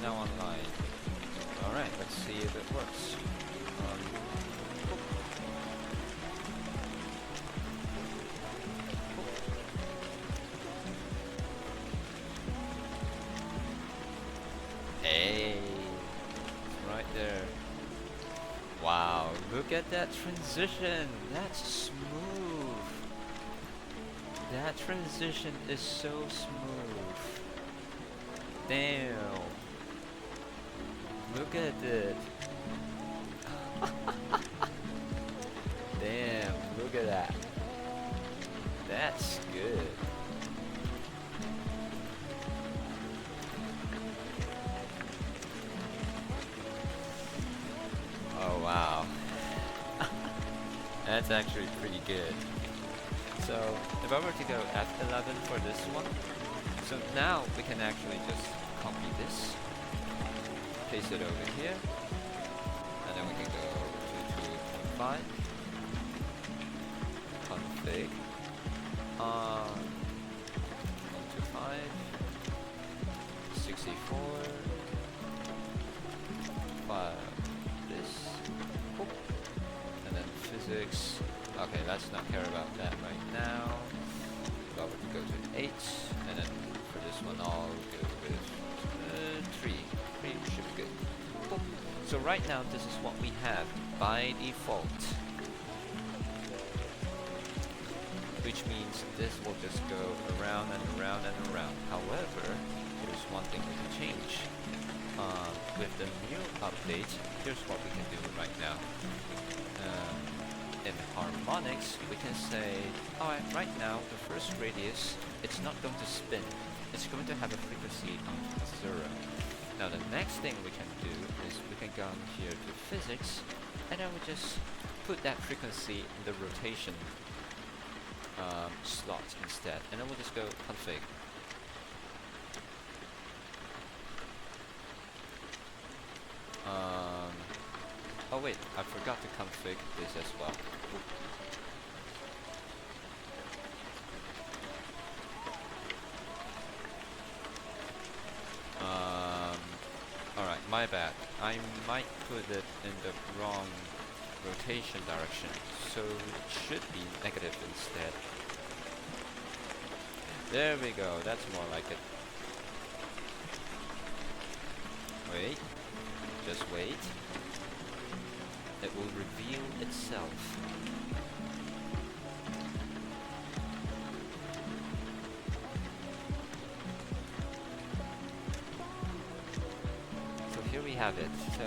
now online. Alright, let's see if it works. Hey, it's right there. Wow, look at that transition. That's smooth. That transition is so smooth. Damn. Look at it. Damn, look at that. That's good. Oh wow. That's actually pretty good. So if I were to go F11 for this one, so now we can actually just copy this, paste it over here, and then we can go to 2.5, config, 125, 64, 5, this, boop, and then physics. Okay, let's not care about that right now. If I were to go to 8, and then for this one I'll go with 3. 3 should be good. Boop. So right now this is what we have by default, which means this will just go around and around and around. However, there's one thing we can change. With the new update, here's what we can do right now. In harmonics, we can say, alright, right now, the first radius, it's not going to spin. It's going to have a frequency of 0. Now the next thing we can do is we can go here to physics, and then we just put that frequency in the rotation slot instead. And then we'll just go config. Oh wait, I forgot to config this as well. Alright, my bad. I might put it in the wrong rotation direction, so it should be negative instead. There we go, that's more like it. Wait, just wait. It will reveal itself. So here we have it. So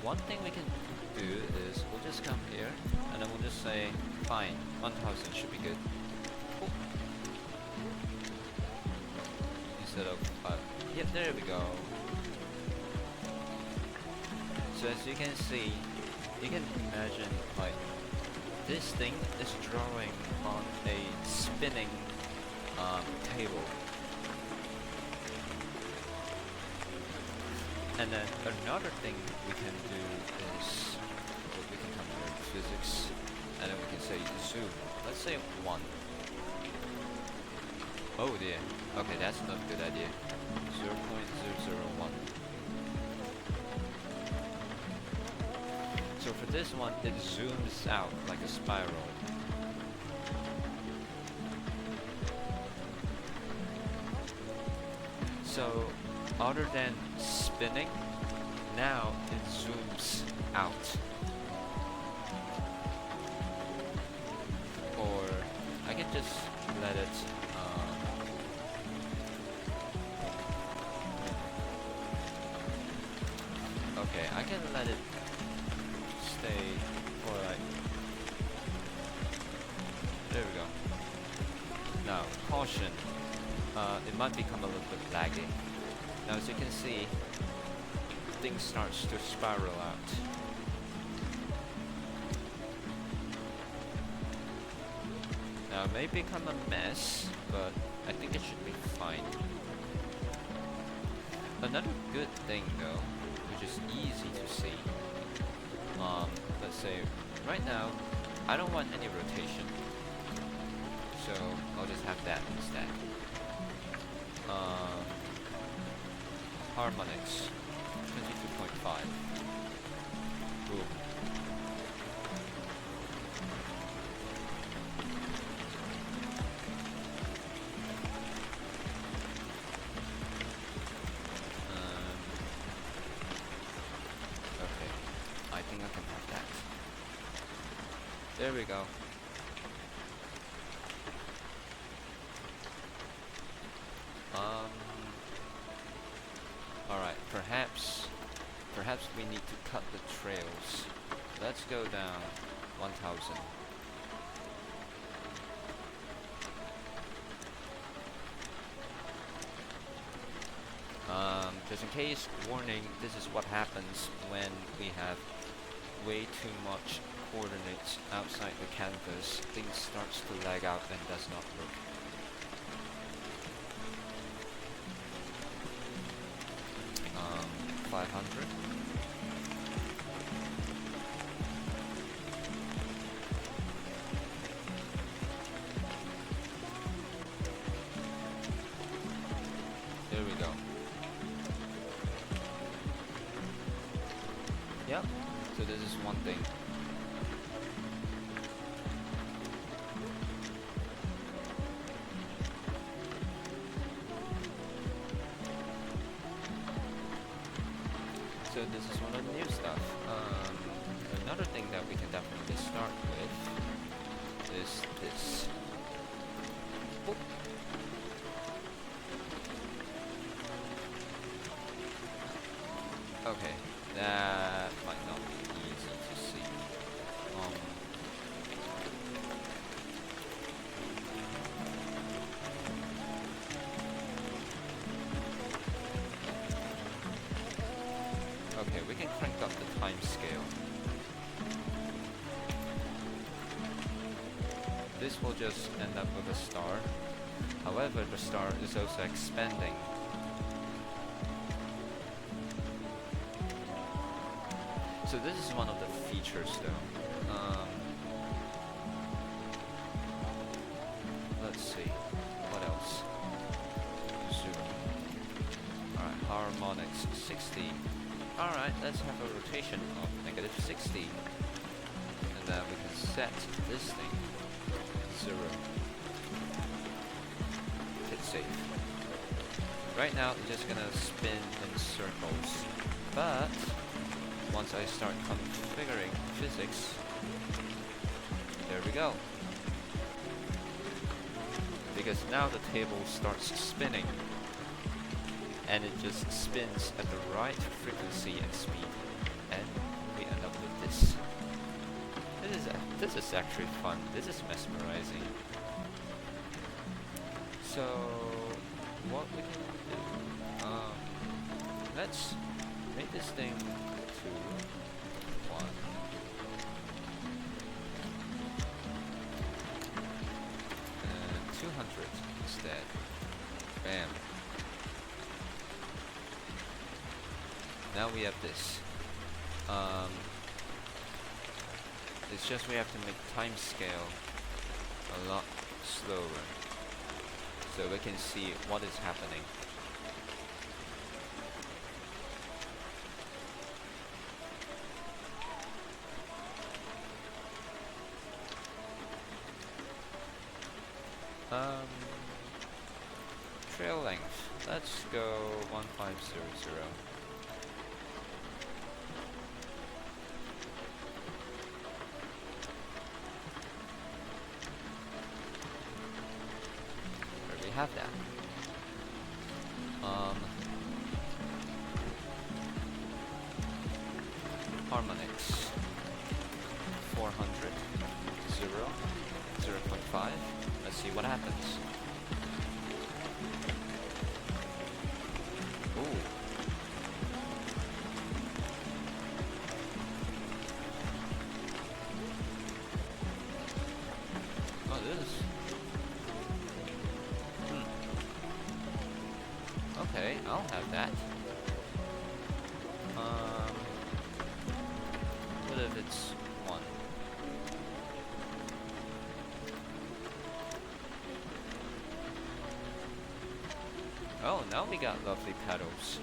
one thing we can do is we'll just come here and then we'll just say fine, 1000 should be good. Cool. Instead of yep, there we go. So as you can see, you can imagine like this thing is drawing on a spinning table. And then another thing we can do is we can come here to physics, and then we can say zoom. Let's say 1. Oh dear. Okay, that's not a good idea. 0.001. So for this one, it zooms out like a spiral. So other than spinning, now it zooms out. Or I can just let it okay, I can let it stay for like, there we go. Now caution, it might become a little bit laggy. Now as you can see, things starts to spiral out. Now it may become a mess, but I think it should be fine. Another good thing though, which is easy to see, let's say right now I don't want any rotation, so I'll just have that instead. harmonics, 22.5. Boom. Okay, I think I can have that. There we go. Alright, perhaps we need to cut the trails. Let's go down 1000. Just in case, warning, this is what happens when we have way too much coordinates outside the canvas. Things starts to lag out and does not work. Um, 500. There we go. Yep. So this is one thing. So this is one of the new stuff. Another thing that we can definitely start with is this. Boop. Okay, that might not be easy to see. Okay, we can crank up the time scale. This will just end up with a star. However, the star is also expanding. So this is one of the features though. Let's see, what else? Zoom. Alright, harmonics 60. Alright, let's have a rotation of -60. And then we can set this thing 0. Hit save. Right now it's just gonna spin in circles. But once I start configuring physics, there we go. Because now the table starts spinning, and it just spins at the right frequency and speed, and we end up with this. This is actually fun. This is mesmerizing. So what we can do? Let's make this thing 2, 1. And 200 instead. Bam. Now we have this. It's just we have to make time scale a lot slower, so we can see what is happening. Trail length. Let's go 1500. There we have that. Harmonics 400, 0, 0.5. Let's see what happens. Ooh. Oh, this is... Okay, I'll have that. What if it's 1? Oh, now we got lovely pedals.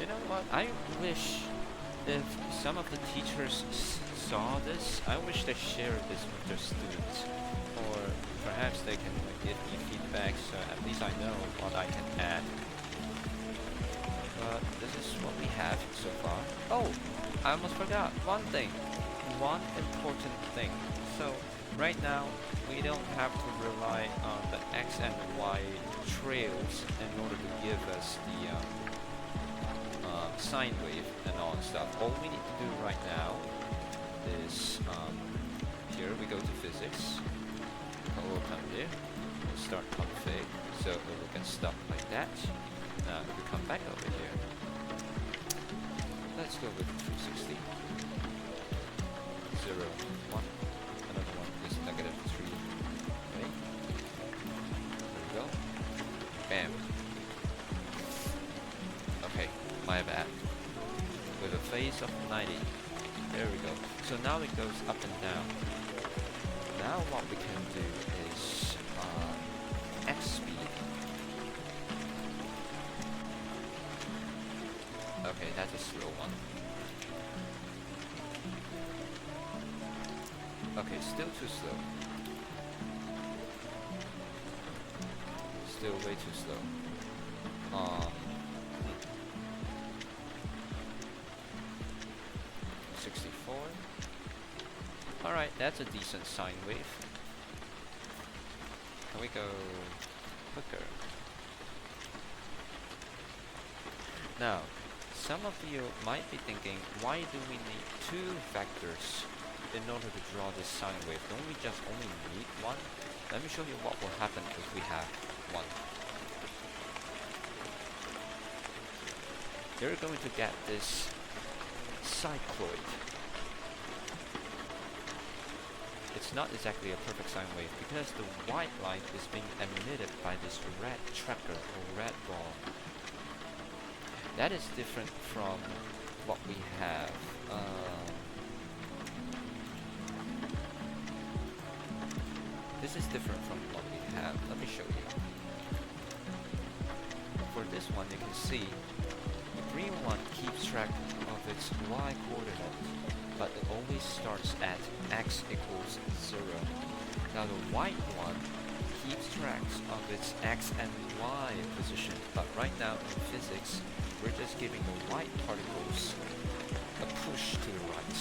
You know what? I wish if some of the teachers saw this, I wish they shared this with their students. Or perhaps they can give me feedback so at least I know what I can add. But this is what we have so far. Oh, I almost forgot one thing. One important thing. So right now we don't have to rely on the X and Y trails in order to give us the sine wave and all that stuff. All we need to do right now is here we go to physics. We'll come here. We'll start config. So it will get stuck like that. Now if we come back over here, let's go with 360. 0, 1. Another one is negative 3. Okay. There we go. Bam. Okay, my bad. With a phase of 90. There we go. So now it goes up and down. Now what we can do is X speed. Okay, that's a slow one. Okay, still too slow. Still way too slow. 64. Alright, that's a decent sine wave. Can we go quicker? Now, some of you might be thinking, why do we need two vectors in order to draw this sine wave? Don't we just only need one? Let me show you what will happen if we have one. You're going to get this cycloid. It's not exactly a perfect sine wave because the white light is being emitted by this red tracker or red ball. That is different from what we have. This is different from what we have. Let me show you. For this one, you can see the green one keeps track of its y coordinate, but it always starts at x equals 0. Now the white one keeps track of its x and y position, but right now in physics, we're just giving the white particles a push to the right.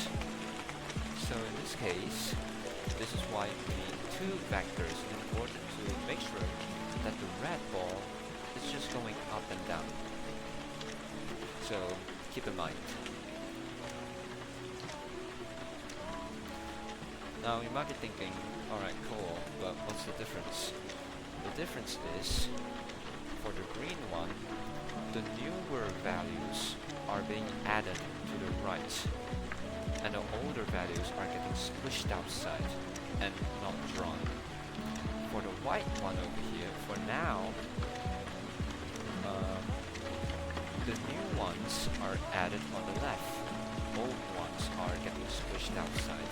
So in this case, this is why we need two vectors in order to make sure that the red ball is just going up and down. So keep in mind. Now you might be thinking, alright, cool, but what's the difference? The difference is, for the green one, the newer values are being added to the right, and the older values are getting squished outside and not drawn. For the white one over here, for now, the new ones are added on the left. Old ones are getting squished outside,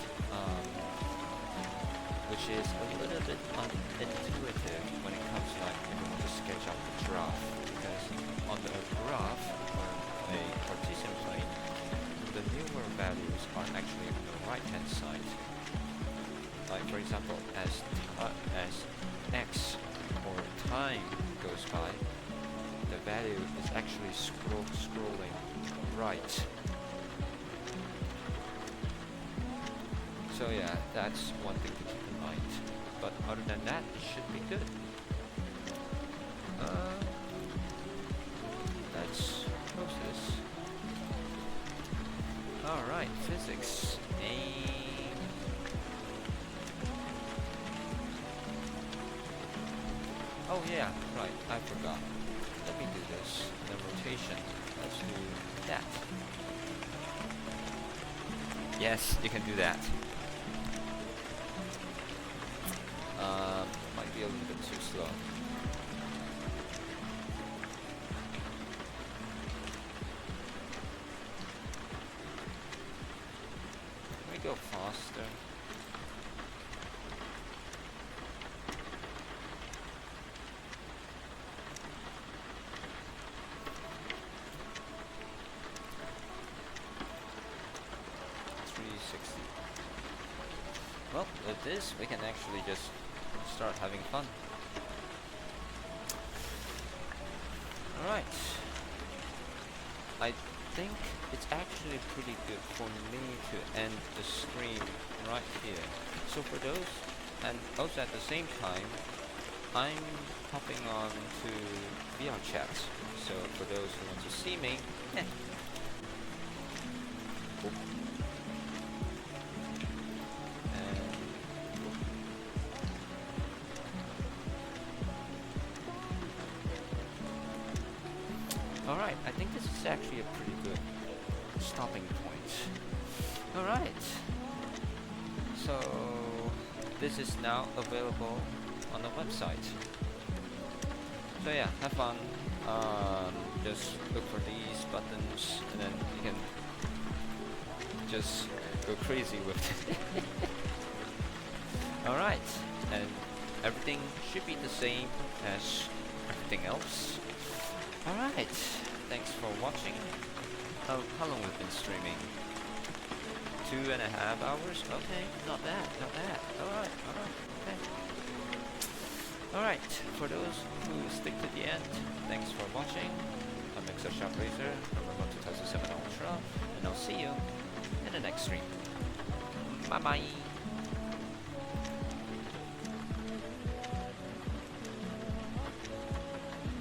which is a little bit unintuitive when it comes to like if you want to sketch out the graph. Because on the graph or a Cartesian plane, the newer values are actually on the right hand side. Like for example, as x or time goes by, the value is actually scrolling right. So yeah, that's one thing to keep in mind. But other than that, it should be good. Let's close this. Alright, physics. Oh yeah, right, I forgot. Let me do this. The rotation. Let's do that. Yes, you can do that. Might be a little bit too slow. Can we go faster? well, with this we can actually just start having fun. Alright. I think it's actually pretty good for me to end the stream right here. So for those, and also at the same time, I'm hopping on to VR chat. So for those who want to see me, yeah. Alright, I think this is actually a pretty good stopping point. Alright, so this is now available on the website. So yeah, have fun. Just look for these buttons and then you can just go crazy with it. Alright, and everything should be the same as everything else. Alright, thanks for watching. How long we've been streaming? 2.5 hours? Okay, not bad, not bad. Alright, okay. Alright, for those who stick to the end, thanks for watching. I'm Mixer Sharp Razor from Remote 2007 Ultra, and I'll see you in the next stream. Bye bye!